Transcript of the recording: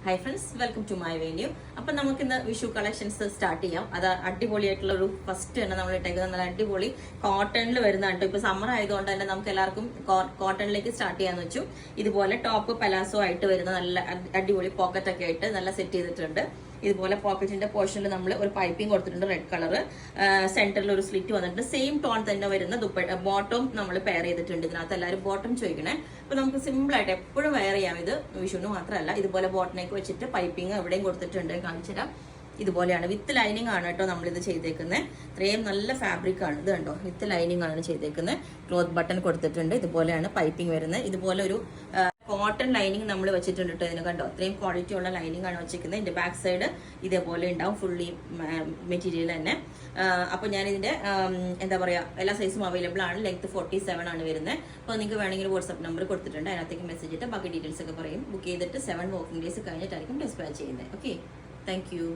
Hi friends, welcome to my venue. അപ്പം നമുക്ക് ഇന്ന് വിഷു കളക്ഷൻസ് സ്റ്റാർട്ട് ചെയ്യാം. അത് അടിപൊളിയായിട്ടുള്ള ഒരു ഫസ്റ്റ് തന്നെ നമ്മൾ ഇട്ടേക്കുന്നത് നല്ല അടിപൊളി കോട്ടണിൽ വരുന്നതാണ്. ഇപ്പൊ സമ്മർ ആയതുകൊണ്ട് തന്നെ നമുക്ക് എല്ലാവർക്കും കോട്ടണിലേക്ക് സ്റ്റാർട്ട് ചെയ്യാന്ന് വെച്ചു. ഇതുപോലെ ടോപ്പ് പലാസോ ആയിട്ട് വരുന്ന നല്ല അടിപൊളി പോക്കറ്റ് ഒക്കെ ആയിട്ട് നല്ല സെറ്റ് ചെയ്തിട്ടുണ്ട്. ഇതുപോലെ പോക്കറ്റിന്റെ പോർഷനിൽ നമ്മൾ ഒരു പൈപ്പിംഗ് കൊടുത്തിട്ടുണ്ട്, റെഡ് കളർ. സെന്ററിൽ ഒരു സ്ലിറ്റ് വന്നിട്ടുണ്ട്. സെയിം ടോൺ തന്നെ വരുന്ന ബോട്ടം നമ്മൾ പെയർ ചെയ്തിട്ടുണ്ട്. ഇതിനകത്ത് എല്ലാവരും ബോട്ടം ചോദിക്കണേ. അപ്പൊ നമുക്ക് സിമ്പിൾ ആയിട്ട് എപ്പോഴും വെയർ ചെയ്യാം. ഇത് വിഷുവിന് മാത്രമല്ല, ഇതുപോലെ ബോട്ടനേക്ക് വെച്ചിട്ട് പൈപ്പിംഗ് എവിടെയും കൊടുത്തിട്ടുണ്ട്. കാണിച്ചുതരാം. ഇതുപോലെയാണ്, വിത്ത് ലൈനിങ് ആണ് കേട്ടോ നമ്മളിത് ചെയ്തേക്കുന്നത്. ഇത്രയും നല്ല ഫാബ്രിക് ആണ് ഇത്. കണ്ടോ, വിത്ത് ലൈനിങ് ആണ് ചെയ്തേക്കുന്നത്. ക്ലോത്ത് ബട്ടൺ കൊടുത്തിട്ടുണ്ട്. ഇതുപോലെയാണ് പൈപ്പിംഗ് വരുന്നത്. ഇതുപോലെ ഒരു കോട്ടൺ ലൈനിങ് നമ്മൾ വെച്ചിട്ടുണ്ട് കേട്ടോ. ഇതിന് കണ്ടോ, അത്രയും ക്വാളിറ്റി ഉള്ള ലൈനിങ് ആണ് വെച്ചിരിക്കുന്നത്. ഇതിന്റെ ബാക്ക് സൈഡ് ഇതേപോലെ ഉണ്ടാവും, ഫുള്ളി മെറ്റീരിയൽ തന്നെ. അപ്പൊ ഞാൻ ഇതിന്റെ എന്താ പറയാ, എല്ലാ സൈസും അവൈലബിൾ ആണ്. ലെങ്ത് 47 ആണ് വരുന്നത്. അപ്പോൾ നിങ്ങൾക്ക് വേണമെങ്കിൽ വാട്സ്ആപ്പ് നമ്പർ കൊടുത്തിട്ടുണ്ട്, അതിനകത്തേക്ക് മെസ്സേജ് ഇട്ട് ബാക്കി ഡീറ്റെയിൽസ് ഒക്കെ പറയും. ബുക്ക് ചെയ്തിട്ട് 7 വർക്കിംഗ് ഡേയ്സ് കഴിഞ്ഞിട്ടായിരിക്കും ഡിസ്പാച്ച് ചെയ്യുന്നത്. Okay, thank you.